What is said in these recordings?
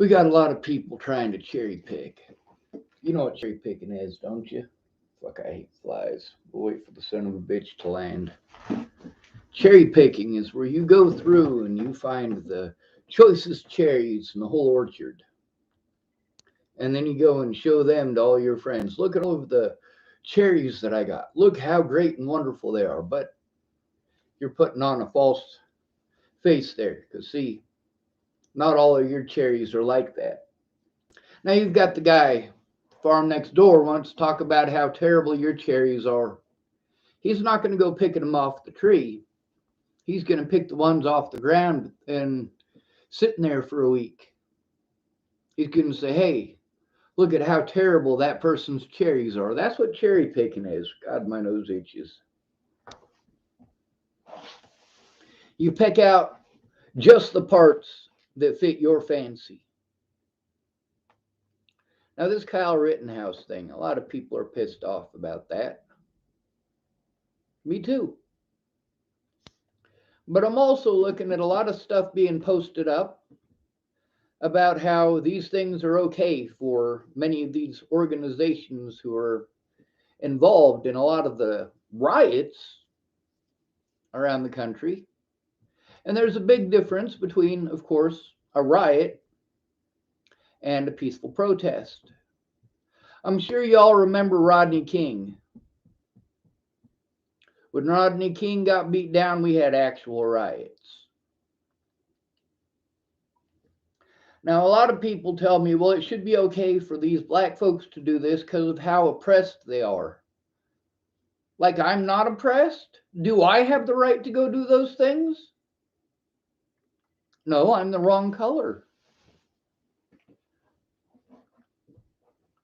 We got a lot of people trying to cherry pick. You know what cherry picking is, don't you? Fuck, I hate flies. We'll wait for the son of a bitch to land. Cherry picking is where you go through and you find the choicest cherries in the whole orchard. And then you go and show them to all your friends. Look at all of the cherries that I got. Look how great and wonderful they are. But you're putting on a false face there. Because, see, not all of your cherries are like that. Now you've got the guy farm next door wants to talk about how terrible your cherries are. He's not going to go picking them off the tree. He's going to pick the ones off the ground and sitting there for a week. He's going to say, hey, look at how terrible that person's cherries are. That's what cherry picking is. God, my nose itches. You pick out just the parts that fit your fancy. Now, this Kyle Rittenhouse thing, a lot of people are pissed off about that. Me too. But I'm also looking at a lot of stuff being posted up about how these things are okay for many of these organizations who are involved in a lot of the riots around the country. And there's a big difference between, of course, a riot and a peaceful protest. I'm sure y'all remember Rodney King. When Rodney King got beat down, we had actual riots. Now, a lot of people tell me, well, it should be okay for these black folks to do this because of how oppressed they are. Like, I'm not oppressed? Do I have the right to go do those things? No, I'm the wrong color.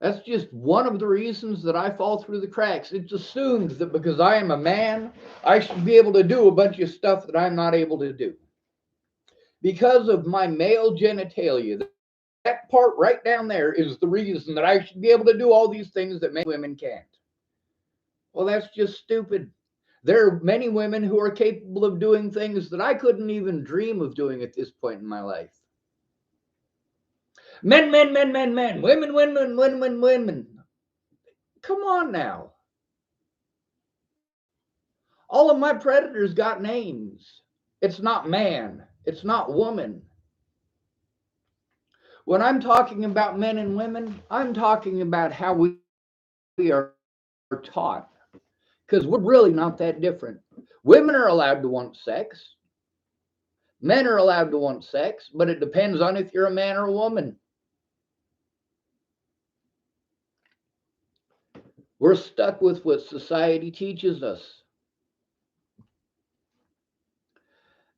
That's just one of the reasons that I fall through the cracks. It's assumed that because I am a man, I should be able to do a bunch of stuff that I'm not able to do. Because of my male genitalia, that part right down there is the reason that I should be able to do all these things that many women can't. Well, that's just stupid. There are many women who are capable of doing things that I couldn't even dream of doing at this point in my life. Men, men, men, men, men. Women, women, women, women. Come on now. All of my predators got names. It's not man. It's not woman. When I'm talking about men and women, I'm talking about how we are taught. Because we're really not that different. Women are allowed to want sex. Men are allowed to want sex, but it depends on if you're a man or a woman. We're stuck with what society teaches us.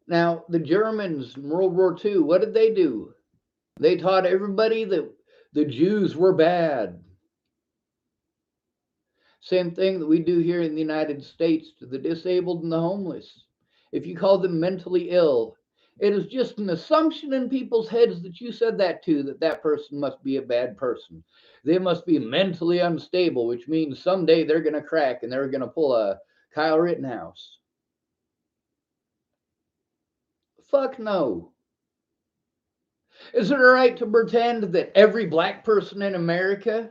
Now, the Germans in World War II, what did they do? They taught everybody that the Jews were bad. Same thing that we do here in the United States to the disabled and the homeless. If you call them mentally ill, it is just an assumption in people's heads that you said that to, that that person must be a bad person. They must be mentally unstable, which means someday they're going to crack and they're going to pull a Kyle Rittenhouse. Fuck no. Is it all right to pretend that every black person in America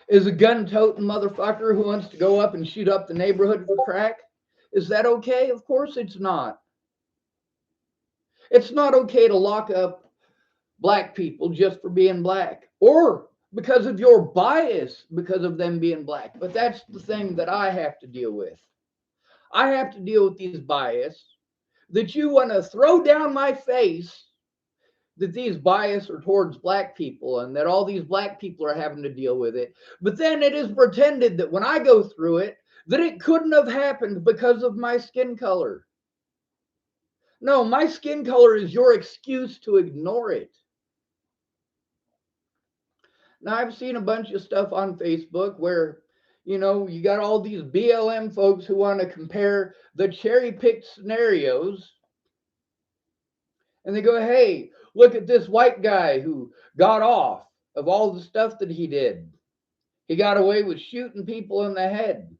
is a gun-toting motherfucker who wants to go up and shoot up the neighborhood for crack? Is that okay? Of course it's not. It's not okay to lock up black people just for being black or because of your bias because of them being black. But that's the thing that I have to deal with. I have to deal with these bias that you want to throw down my face, that these bias are towards black people and that all these black people are having to deal with it. But then it is pretended that when I go through it, that it couldn't have happened because of my skin color. No, my skin color is your excuse to ignore it. Now, I've seen a bunch of stuff on Facebook where, you got all these BLM folks who want to compare the cherry picked scenarios. And they go, hey, look at this white guy who got off of all the stuff that he did. He got away with shooting people in the head.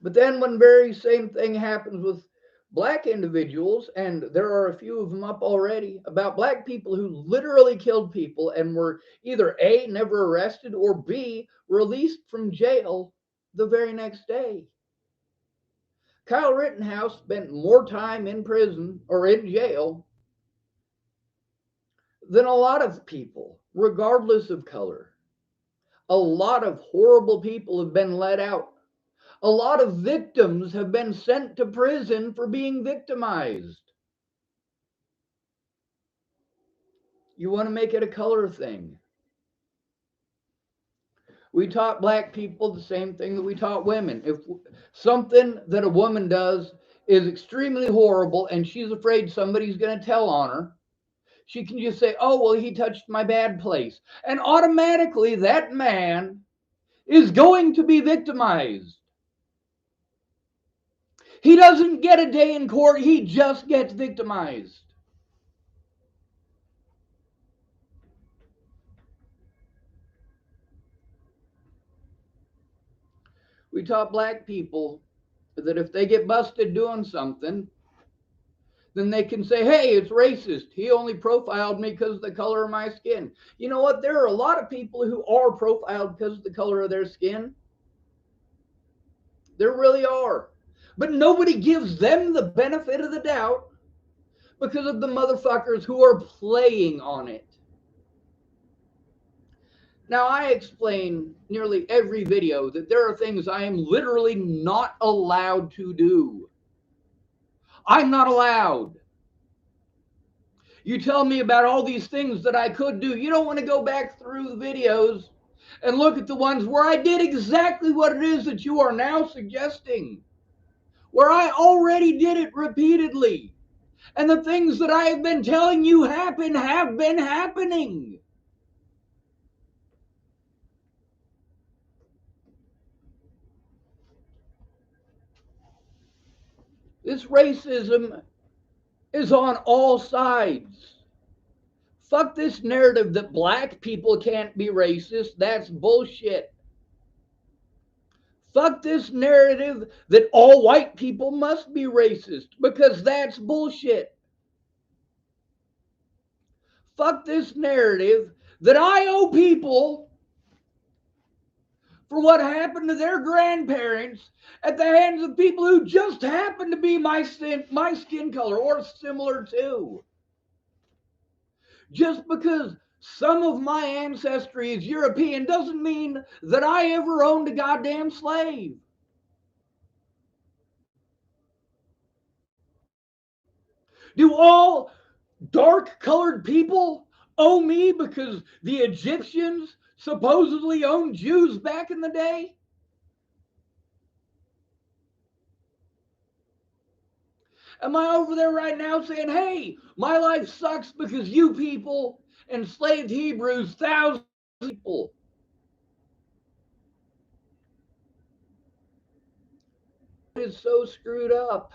But then when very same thing happens with Black individuals, and there are a few of them up already, about black people who literally killed people and were either A, never arrested, or B, released from jail the very next day. Kyle Rittenhouse spent more time in prison or in jail than a lot of people, regardless of color. A lot of horrible people have been let out. A lot of victims have been sent to prison for being victimized. You want to make it a color thing. We taught black people the same thing that we taught women. If something that a woman does is extremely horrible and she's afraid somebody's going to tell on her, she can just say, oh, well, he touched my bad place. And automatically that man is going to be victimized. He doesn't get a day in court, he just gets victimized. We taught black people that if they get busted doing something, then they can say, hey, it's racist. He only profiled me because of the color of my skin. You know what? There are a lot of people who are profiled because of the color of their skin. There really are. But nobody gives them the benefit of the doubt because of the motherfuckers who are playing on it. Now, I explain nearly every video that there are things I am literally not allowed to do. I'm not allowed. You tell me about all these things that I could do. You don't want to go back through the videos and look at the ones where I did exactly what it is that you are now suggesting, where I already did it repeatedly. And the things that I have been telling you happen have been happening. This racism is on all sides. Fuck this narrative that black people can't be racist. That's bullshit. Fuck this narrative that all white people must be racist, because that's bullshit. Fuck this narrative that I owe people for what happened to their grandparents at the hands of people who just happen to be my skin color or similar to. Just because some of my ancestry is European doesn't mean that I ever owned a goddamn slave. Do all dark colored people owe me because the Egyptians supposedly owned Jews back in the day? Am I over there right now saying, hey, my life sucks because you people enslaved Hebrews, thousands of people? It is so screwed up.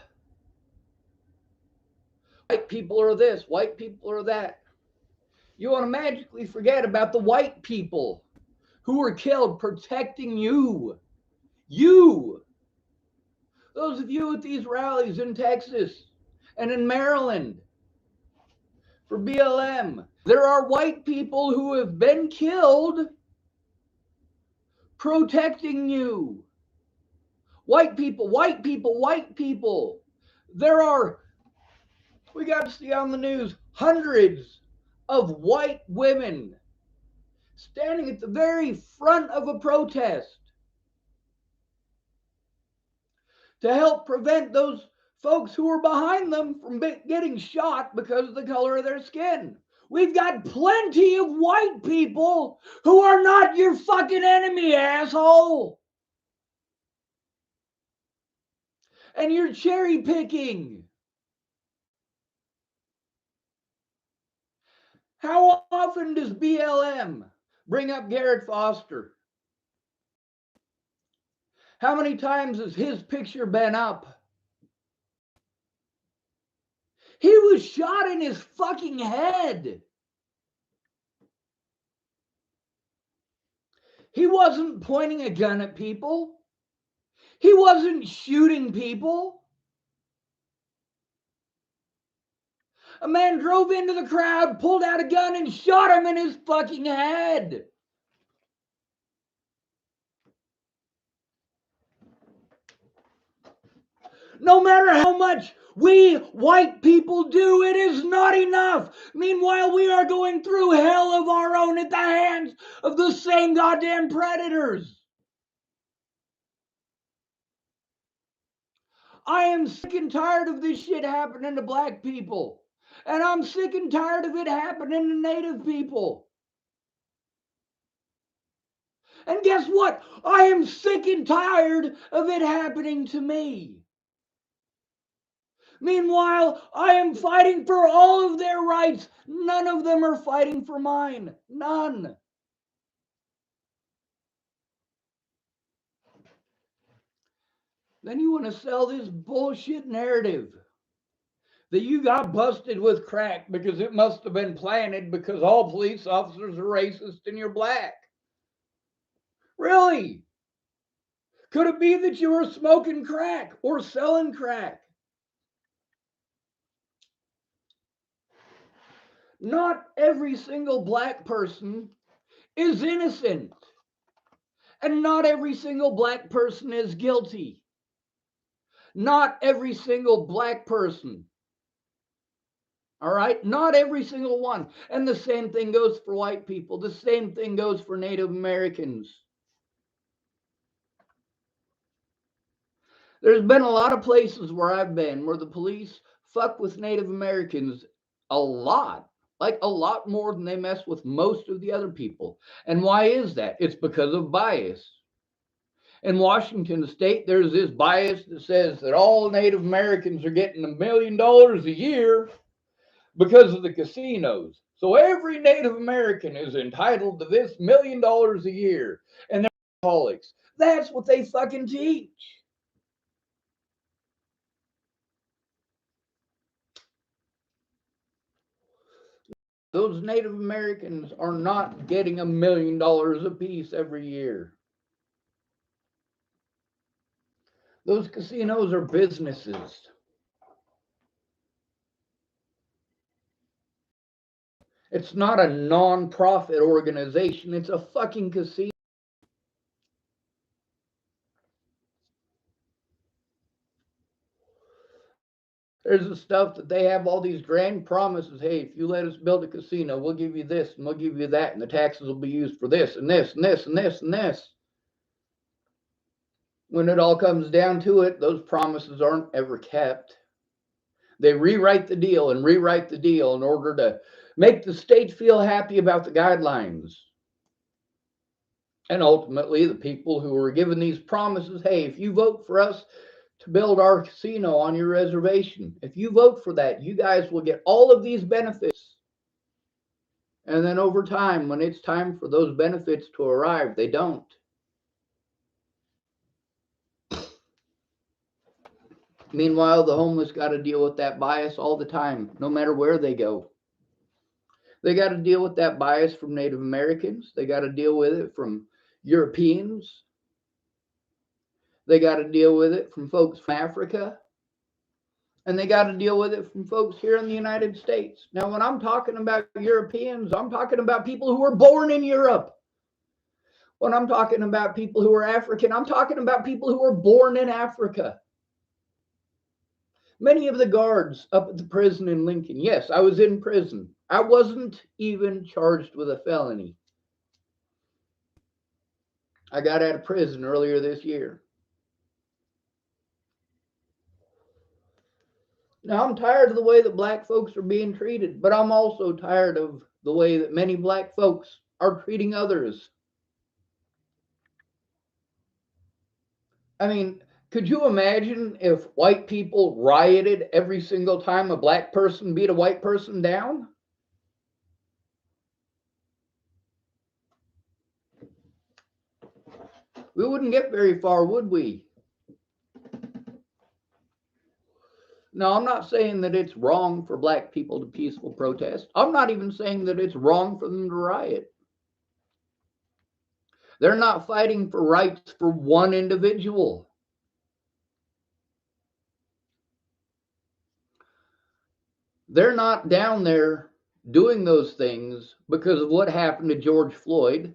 White people are this, white people are that. You want to magically forget about the white people who were killed protecting you. You. Those of you at these rallies in Texas and in Maryland for BLM, there are white people who have been killed protecting you. White people, white people, white people. There are, we got to see on the news, hundreds of white women standing at the very front of a protest to help prevent those folks who are behind them from getting shot because of the color of their skin. We've got plenty of white people who are not your fucking enemy, asshole. And you're cherry picking. How often does BLM bring up Garrett Foster? How many times has his picture been up? He was shot in his fucking head. He wasn't pointing a gun at people. He wasn't shooting people. A man drove into the crowd, pulled out a gun, and shot him in his fucking head. No matter how much we white people do, it is not enough. Meanwhile, we are going through hell of our own at the hands of the same goddamn predators. I am sick and tired of this shit happening to black people. And I'm sick and tired of it happening to Native people. And guess what? I am sick and tired of it happening to me. Meanwhile, I am fighting for all of their rights. None of them are fighting for mine. None. Then you want to sell this bullshit narrative that you got busted with crack because it must have been planted because all police officers are racist and you're black. Really? Could it be that you were smoking crack or selling crack? Not every single black person is innocent. And not every single black person is guilty. Not every single black person. All right? Not every single one. And the same thing goes for white people. The same thing goes for Native Americans. There's been a lot of places where I've been where the police fuck with Native Americans a lot. Like a lot more than they mess with most of the other people. And why is that? It's because of bias. In Washington state, there's this bias that says that all Native Americans are getting $1 million a year because of the casinos. So every Native American is entitled to this $1 million a year. And they're alcoholics. That's what they fucking teach. Those Native Americans are not getting $1 million apiece every year. Those casinos are businesses. It's not a non-profit organization. It's a fucking casino. There's the stuff that they have all these grand promises. Hey, if you let us build a casino, we'll give you this and we'll give you that, and the taxes will be used for this and this and this and this and this. When it all comes down to it, those promises aren't ever kept. They rewrite the deal and rewrite the deal in order to make the state feel happy about the guidelines. And ultimately, the people who were given these promises, hey, if you vote for us to build our casino on your reservation, if you vote for that, you guys will get all of these benefits. And then over time, when it's time for those benefits to arrive, they don't. Meanwhile, the homeless got to deal with that bias all the time, no matter where they go. They got to deal with that bias from Native Americans. They got to deal with it from Europeans. They got to deal with it from folks from Africa. And they got to deal with it from folks here in the United States. Now, when I'm talking about Europeans, I'm talking about people who were born in Europe. When I'm talking about people who are African, I'm talking about people who were born in Africa. Many of the guards up at the prison in Lincoln, yes, I was in prison. I wasn't even charged with a felony. I got out of prison earlier this year. Now, I'm tired of the way that black folks are being treated, but I'm also tired of the way that many black folks are treating others. I mean, could you imagine if white people rioted every single time a black person beat a white person down? We wouldn't get very far, would we? No, I'm not saying that it's wrong for black people to peaceful protest. I'm not even saying that it's wrong for them to riot. They're not fighting for rights for one individual. They're not down there doing those things because of what happened to George Floyd.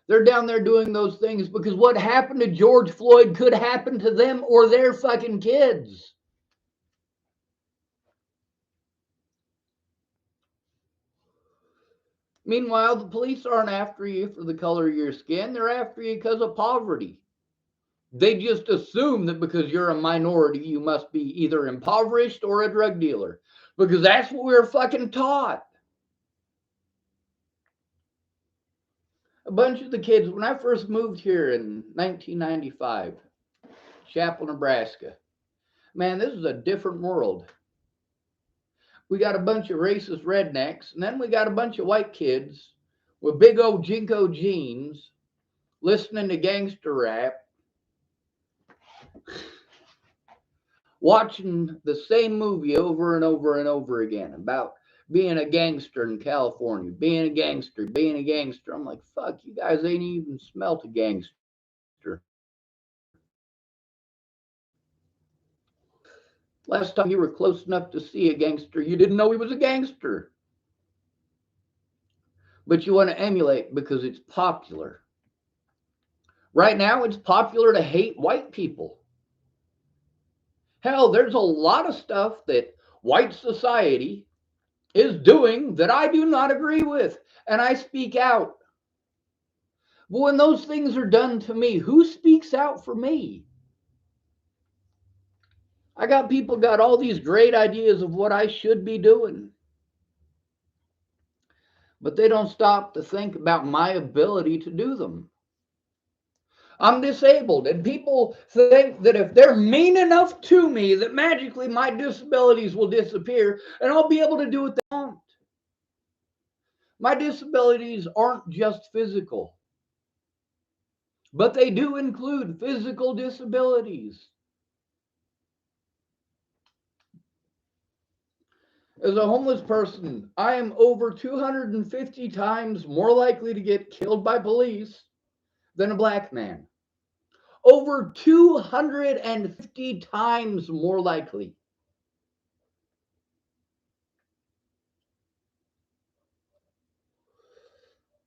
They're down there doing those things because what happened to George Floyd could happen to them or their fucking kids. Meanwhile, the police aren't after you for the color of your skin. They're after you because of poverty. They just assume that because you're a minority, you must be either impoverished or a drug dealer. Because that's what we're fucking taught. A bunch of the kids, when I first moved here in 1995, Chapel, Nebraska, man, this is a different world. We got a bunch of racist rednecks, and then we got a bunch of white kids with big old Jinko jeans listening to gangster rap, watching the same movie over and over and over again about being a gangster in California, being a gangster, being a gangster. I'm like, fuck, you guys ain't even smelt a gangster. Last time you were close enough to see a gangster, you didn't know he was a gangster. But you want to emulate because it's popular. Right now, it's popular to hate white people. Hell, there's a lot of stuff that white society is doing that I do not agree with, and I speak out. But when those things are done to me, who speaks out for me? I got people got all these great ideas of what I should be doing, but they don't stop to think about my ability to do them. I'm disabled, and people think that if they're mean enough to me, that magically my disabilities will disappear and I'll be able to do what they want. My disabilities aren't just physical, but they do include physical disabilities. As a homeless person, I am over 250 times more likely to get killed by police than a black man. Over 250 times more likely.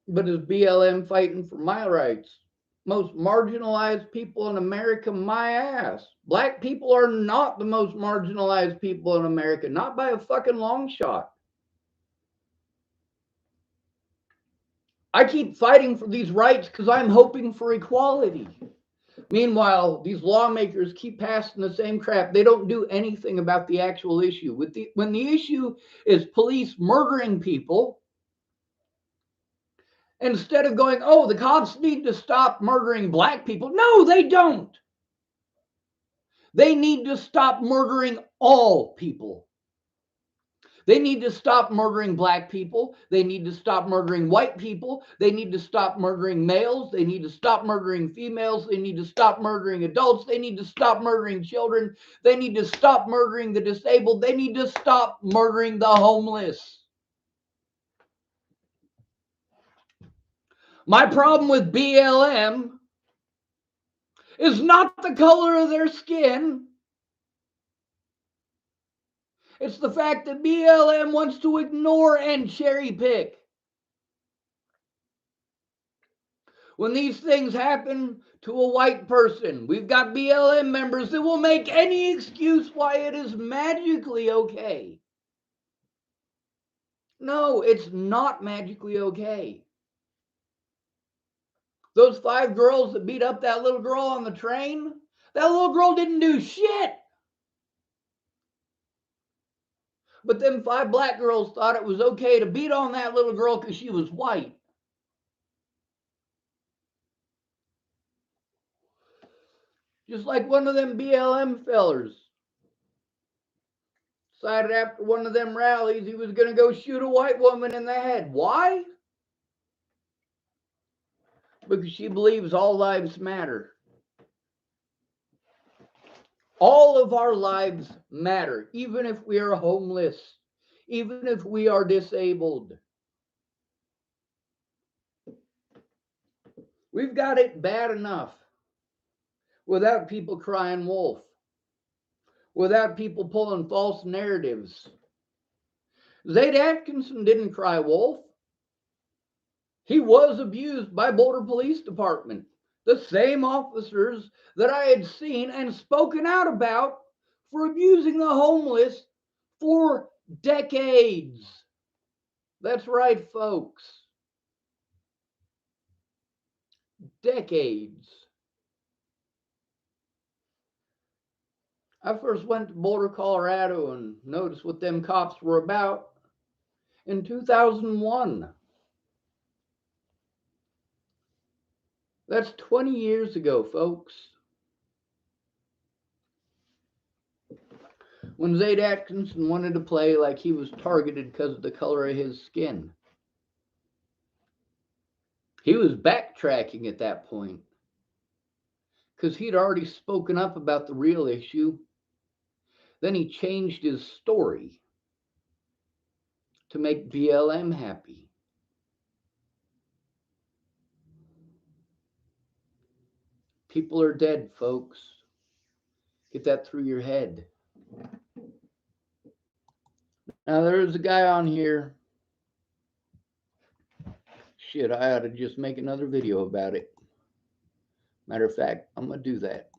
But is BLM fighting for my rights? Most marginalized people in America, my ass. Black people are not the most marginalized people in America, not by a fucking long shot. I keep fighting for these rights because I'm hoping for equality. Meanwhile, these lawmakers keep passing the same crap. They don't do anything about the actual issue. When the issue is police murdering people, instead of going, oh, the cops need to stop murdering black people. No, they don't. They need to stop murdering all people. They need to stop murdering black people. They need to stop murdering white people. They need to stop murdering males. They need to stop murdering females. They need to stop murdering adults. They need to stop murdering children. They need to stop murdering the disabled. They need to stop murdering the homeless. My problem with BLM is not the color of their skin. It's the fact that BLM wants to ignore and cherry pick. When these things happen to a white person, we've got BLM members that will make any excuse why it is magically okay. No, it's not magically okay. Those 5 girls that beat up that little girl on the train, that little girl didn't do shit. But them 5 black girls thought it was okay to beat on that little girl because she was white. Just like one of them BLM fellers decided after one of them rallies he was going to go shoot a white woman in the head. Why? Because she believes all lives matter. All of our lives matter, even if we are homeless, even if we are disabled. We've got it bad enough without people crying wolf, without people pulling false narratives Zaid Atkinson didn't cry wolf. He was abused by Boulder Police Department, the same officers that I had seen and spoken out about for abusing the homeless for decades. That's right, folks. Decades. I first went to Boulder, Colorado and noticed what them cops were about in 2001. That's 20 years ago, folks. When Zaid Atkinson wanted to play like he was targeted because of the color of his skin. He was backtracking at that point because he'd already spoken up about the real issue. Then he changed his story to make BLM happy. People are dead, folks. Get that through your head. Now, there's a guy on here. Shit, I ought to just make another video about it. Matter of fact, I'm going to do that.